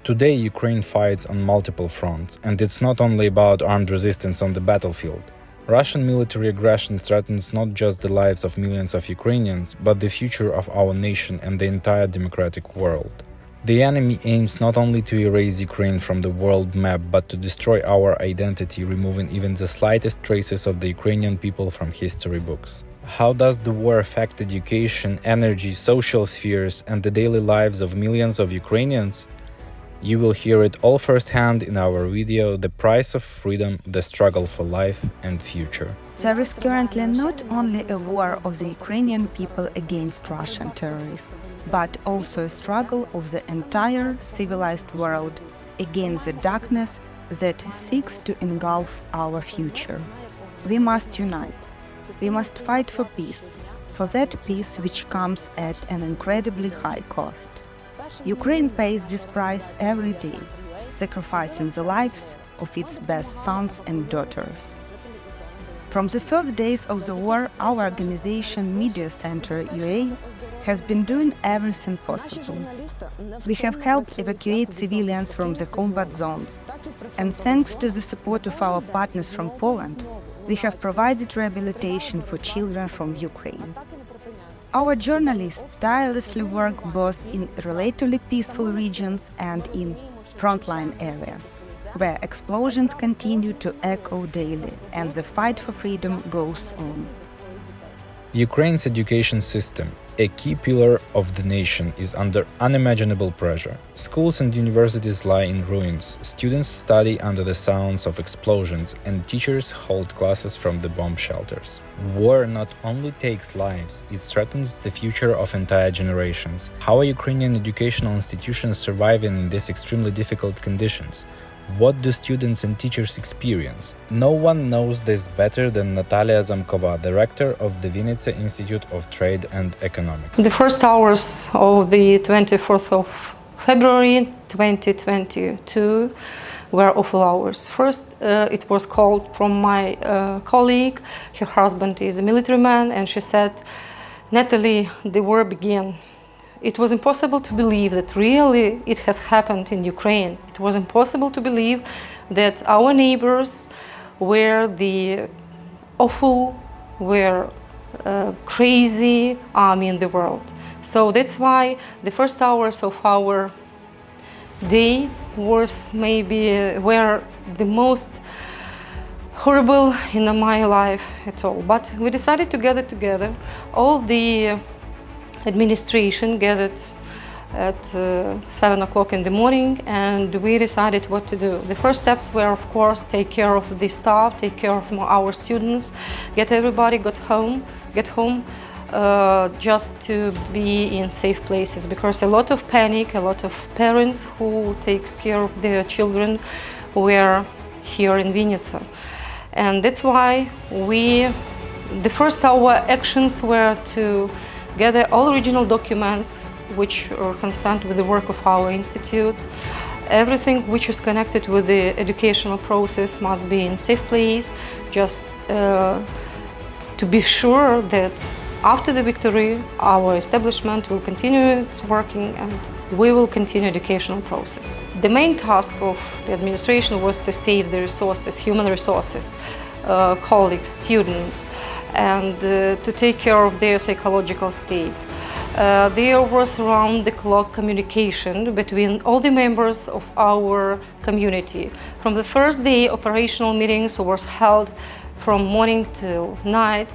Today, Ukraine fights on multiple fronts, and it's not only about armed resistance on the battlefield. Russian military aggression threatens not just the lives of millions of Ukrainians, but the future of our nation and the entire democratic world. The enemy aims not only to erase Ukraine from the world map, but to destroy our identity, removing even the slightest traces of the Ukrainian people from history books. How does the war affect education, energy, social spheres, and the daily lives of millions of Ukrainians? You will hear it all firsthand in our video, The Price of Freedom, the Struggle for Life and Future. There is currently not only a war of the Ukrainian people against Russian terrorists, but also a struggle of the entire civilized world against the darkness that seeks to engulf our future. We must unite. We must fight for peace, for that peace which comes at an incredibly high cost. Ukraine pays this price every day, sacrificing the lives of its best sons and daughters. From the first days of the war, our organization Media Center UA has been doing everything possible. We have helped evacuate civilians from the combat zones, and thanks to the support of our partners from Poland, we have provided rehabilitation for children from Ukraine. Our journalists tirelessly work both in relatively peaceful regions and in frontline areas, where explosions continue to echo daily and the fight for freedom goes on. Ukraine's education system, a key pillar of the nation, is under unimaginable pressure. Schools and universities lie in ruins, students study under the sounds of explosions, and teachers hold classes from the bomb shelters. War not only takes lives, it threatens the future of entire generations. How are Ukrainian educational institutions surviving in these extremely difficult conditions? What do students and teachers experience? No one knows this better than Natalia Zamkova, director of the Vinnytsia Institute of Trade and Economics. The first hours of the 24th of February 2022 were awful hours. First, it was called from my colleague. Her husband is a military man, and she said, "Natalie, the war began." It was impossible to believe that really it has happened in Ukraine. It was impossible to believe that our neighbors were the awful, crazy army in the world. So that's why the first hours of our day were the most horrible in my life at all. But we decided to gather together. All the administration gathered at 7 o'clock in the morning, and we decided what to do. The first steps were, of course, take care of the staff, take care of our students, get everybody get home just to be in safe places, because a lot of panic, a lot of parents who takes care of their children were here in Vinnytsia. And that's why our actions were to gather all original documents which are concerned with the work of our institute. Everything which is connected with the educational process must be in safe place, just to be sure that after the victory, our establishment will continue its working and we will continue educational process. The main task of the administration was to save the resources, human resources, colleagues, students, and to take care of their psychological state. There was round-the-clock communication between all the members of our community. From the first day, operational meetings were held from morning till night.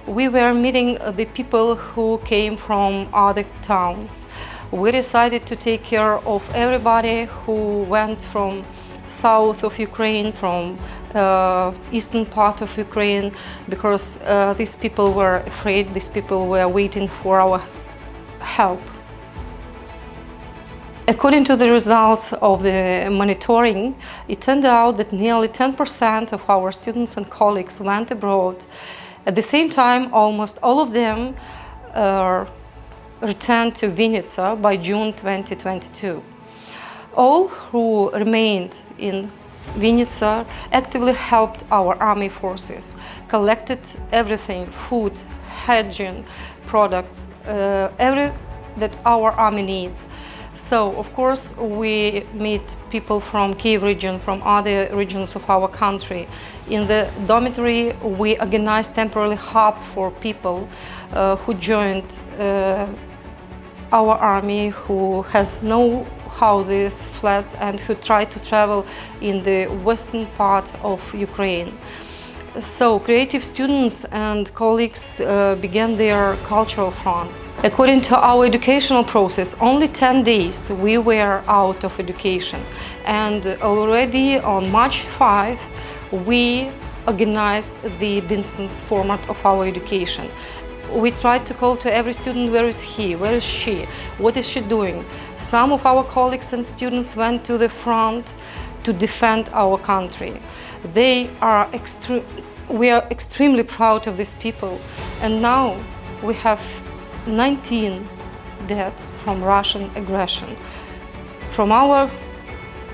We were meeting the people who came from other towns. We decided to take care of everybody who went from south of Ukraine, from eastern part of Ukraine, because these people were afraid, these people were waiting for our help. According to the results of the monitoring, it turned out that nearly 10% of our students and colleagues went abroad. At the same time, almost all of them returned to Vinnytsia by June 2022. All who remained in Vinnytsia actively helped our army forces, collected everything, food, hygiene products, everything that our army needs. So, of course, we meet people from Kiev region, from other regions of our country. In the dormitory, we organized temporary hub for people who joined our army, who has no houses, flats, and who try to travel in the western part of Ukraine. So creative students and colleagues began their cultural front. According to our educational process, only 10 days we were out of education, and already on March 5 we organized the distance format of our education. We tried to call to every student, where is he, where is she, what is she doing. Some of our colleagues and students went to the front to defend our country. We are extremely proud of these people, and now we have 19 dead from Russian aggression. From our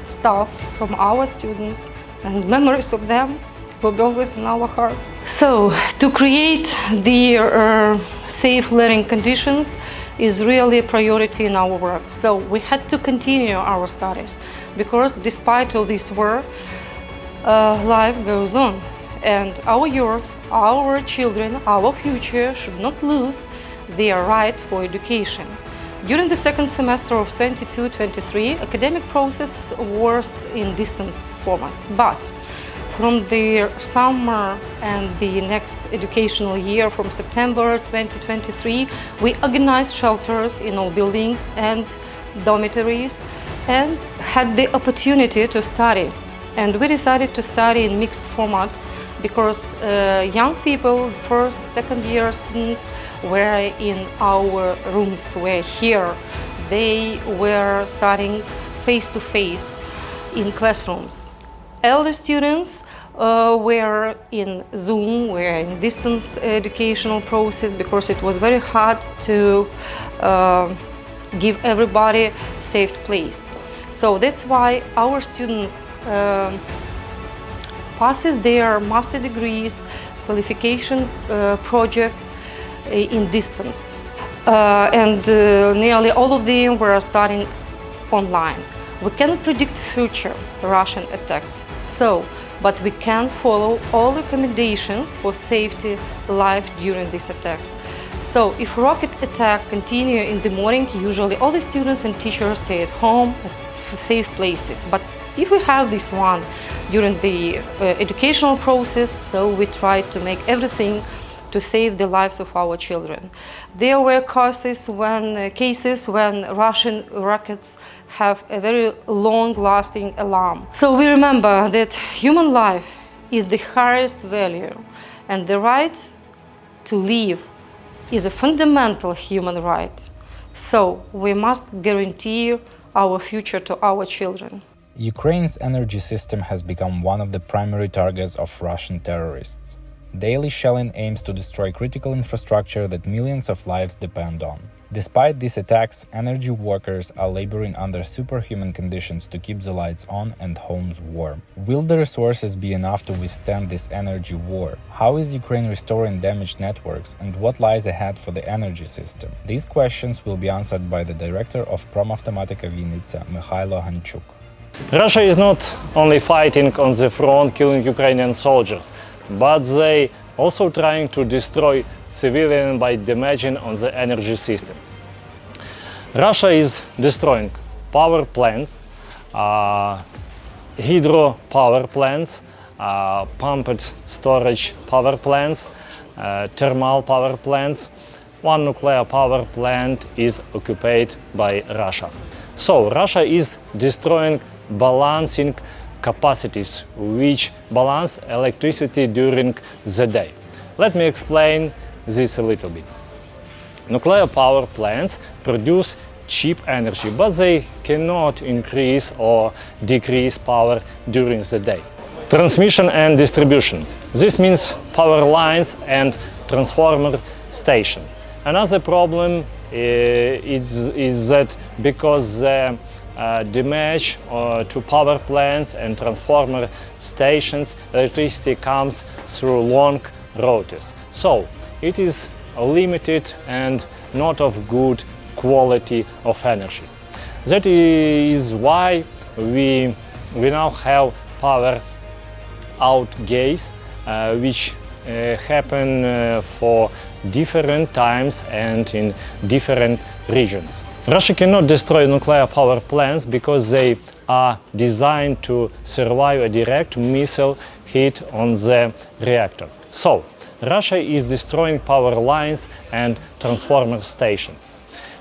staff, from our students, and memories of them will be always in our hearts. So, to create the safe learning conditions is really a priority in our work. So we had to continue our studies, because despite all this war, life goes on, and our youth, our children, our future should not lose their right for education. During the second semester of 22-23, academic process was in distance format, but from the summer and the next educational year, from September 2023, we organized shelters in all buildings and dormitories and had the opportunity to study. And we decided to study in mixed format because young people, first, second year students, were in our rooms, were here. They were studying face-to-face in classrooms. Elder students were in Zoom, were in distance educational process, because it was very hard to give everybody a safe place. So that's why our students passes their master degrees, qualification projects in distance. Nearly all of them were studying online. We cannot predict future Russian attacks, but we can follow all recommendations for safety life during these attacks. So if rocket attack continue in the morning, usually all the students and teachers stay at home for safe places. But if we have this one during the educational process, so we try to make everything to save the lives of our children. There were cases when Russian rockets have a very long-lasting alarm. So we remember that human life is the highest value, and the right to live is a fundamental human right. So we must guarantee our future to our children. Ukraine's energy system has become one of the primary targets of Russian terrorists. Daily shelling aims to destroy critical infrastructure that millions of lives depend on. Despite these attacks, energy workers are laboring under superhuman conditions to keep the lights on and homes warm. Will the resources be enough to withstand this energy war? How is Ukraine restoring damaged networks, and what lies ahead for the energy system? These questions will be answered by the director of Pромавтоматика Вінниця, Mikhailo Hanchuk. Russia is not only fighting on the front, killing Ukrainian soldiers, but they also trying to destroy civilians by damaging on the energy system. Russia is destroying power plants, hydro power plants, pumped storage power plants, thermal power plants. One nuclear power plant is occupied by Russia. So Russia is destroying balancing capacities which balance electricity during the day. Let me explain this a little bit. Nuclear power plants produce cheap energy, but they cannot increase or decrease power during the day. Transmission and distribution. This means power lines and transformer station. Another problem is that because the damage to power plants and transformer stations, electricity comes through long routers. So it is limited and not of good quality of energy. That is why we now have power outages, which happen for different times and in different regions. Russia cannot destroy nuclear power plants because they are designed to survive a direct missile hit on the reactor. So, Russia is destroying power lines and transformer stations.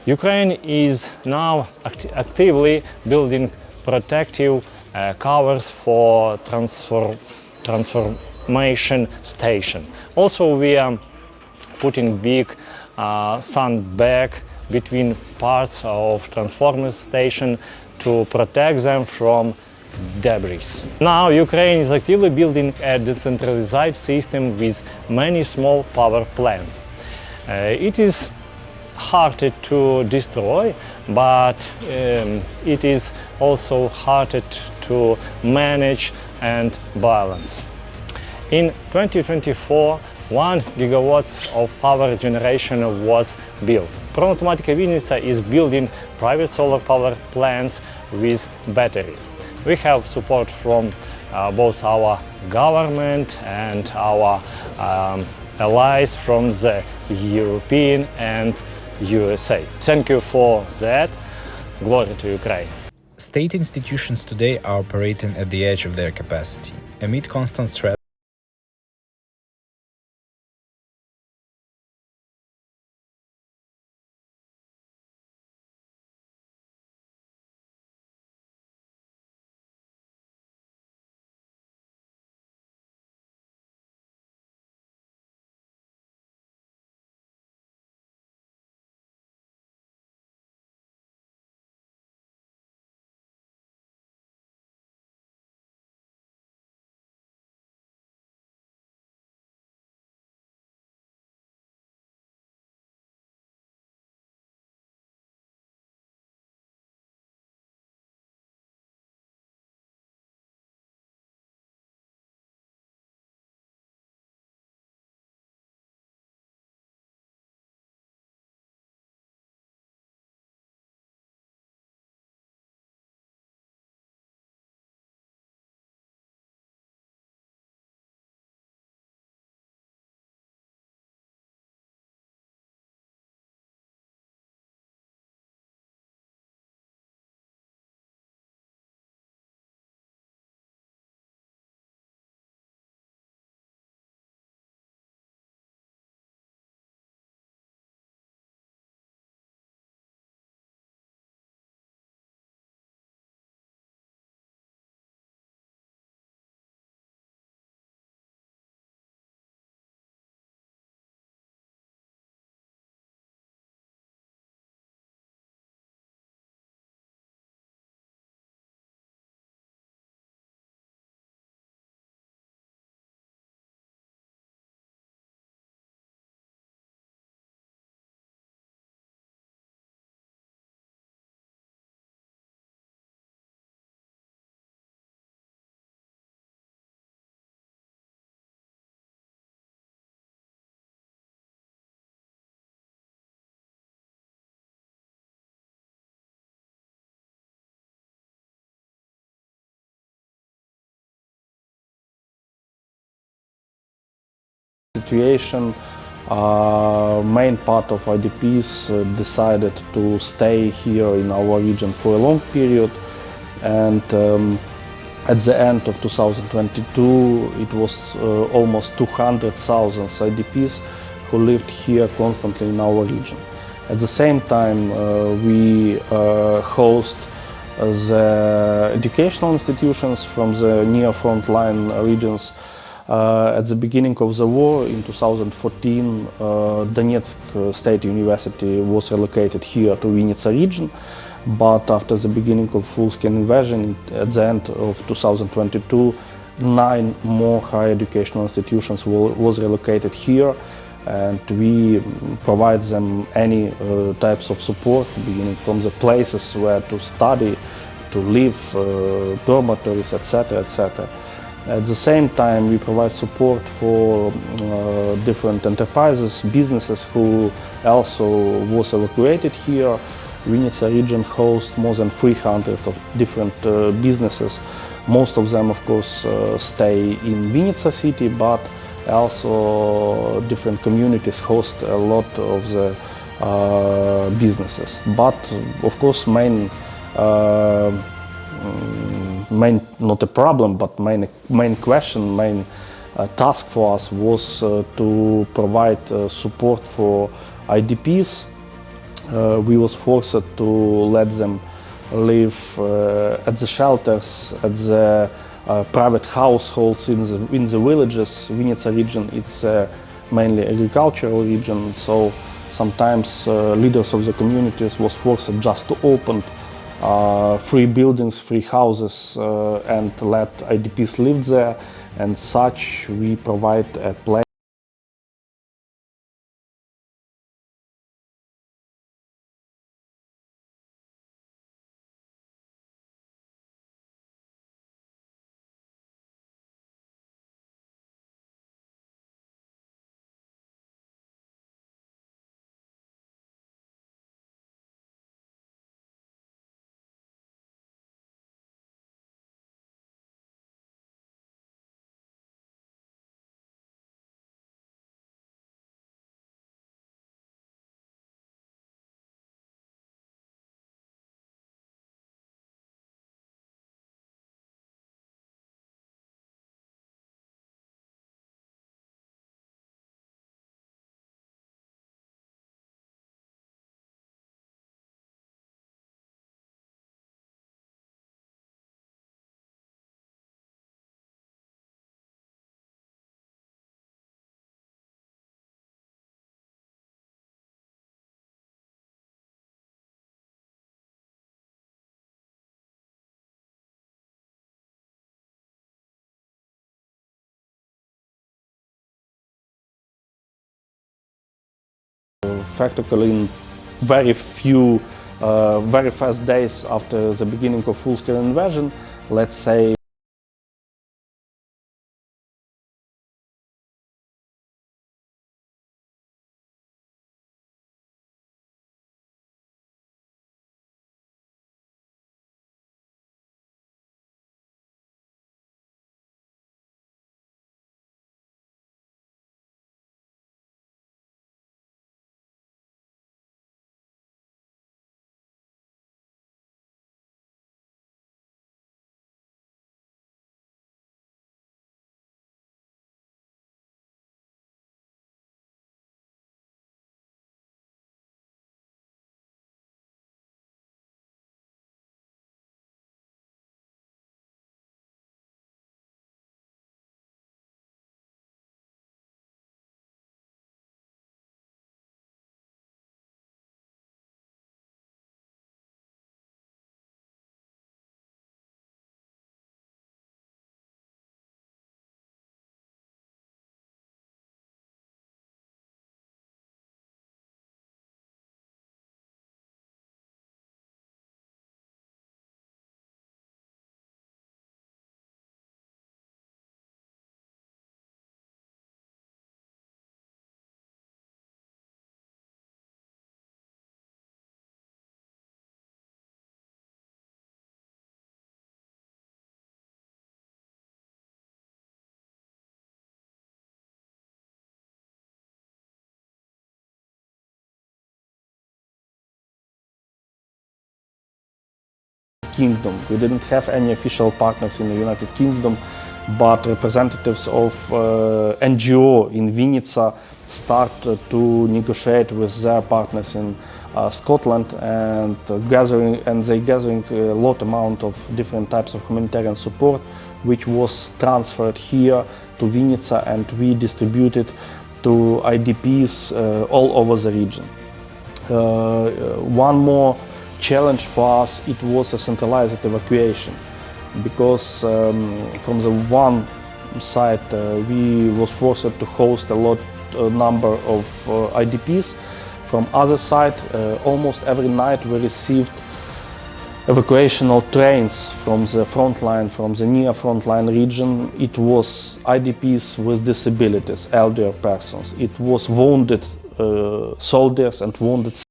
Ukraine is now actively building protective covers for transformation station. Also, we are putting big sandbag between parts of transformer station to protect them from debris. Now Ukraine is actively building a decentralized system with many small power plants. It is harder to destroy, but it is also harder to manage and balance. In 2024, 1 gigawatts of power generation was built. Pro-Automatica Vinnytsia is building private solar power plants with batteries. We have support from both our government and our allies from the European and USA. Thank you for that. Glory to Ukraine. State institutions today are operating at the edge of their capacity, amid constant threats. Situation, main part of IDPs decided to stay here in our region for a long period, and at the end of 2022 it was almost 200,000 IDPs who lived here constantly in our region. At the same time, we host the educational institutions from the near frontline regions. At the beginning of the war in 2014, Donetsk State University was relocated here to Vinnytsia region, but after the beginning of full-scale invasion at the end of 2022, 9 more higher educational institutions was relocated here, and we provide them any types of support, beginning from the places where to study, to live, dormitories, etc., etc. At the same time, we provide support for different enterprises, businesses who also was evacuated here. Vinica region hosts more than 300 of different businesses. Most of them, of course, stay in Vinica city, but also different communities host a lot of the businesses. But of course, main not a problem, but main question, main task for us was to provide support for IDPs. We was forced to let them live at the shelters, at the private households in the villages. Vinica region, it's mainly agricultural region, so sometimes leaders of the communities was forced just to open free buildings, free houses, and let IDPs live there. And such we provide a place. Practically in very few, very fast days after the beginning of full-scale invasion, let's say Kingdom. We didn't have any official partners in the United Kingdom, but representatives of NGO in Vinica started to negotiate with their partners in Scotland, and they gathering a lot amount of different types of humanitarian support, which was transferred here to Vinica, and we distributed to IDPs all over the region. One more challenge for us, it was a centralized evacuation, because from the one side we was forced to host a lot number of IDPs. From other side, almost every night we received evacuational trains from the front line, from the near frontline region. It was IDPs with disabilities, elder persons. It was wounded soldiers and wounded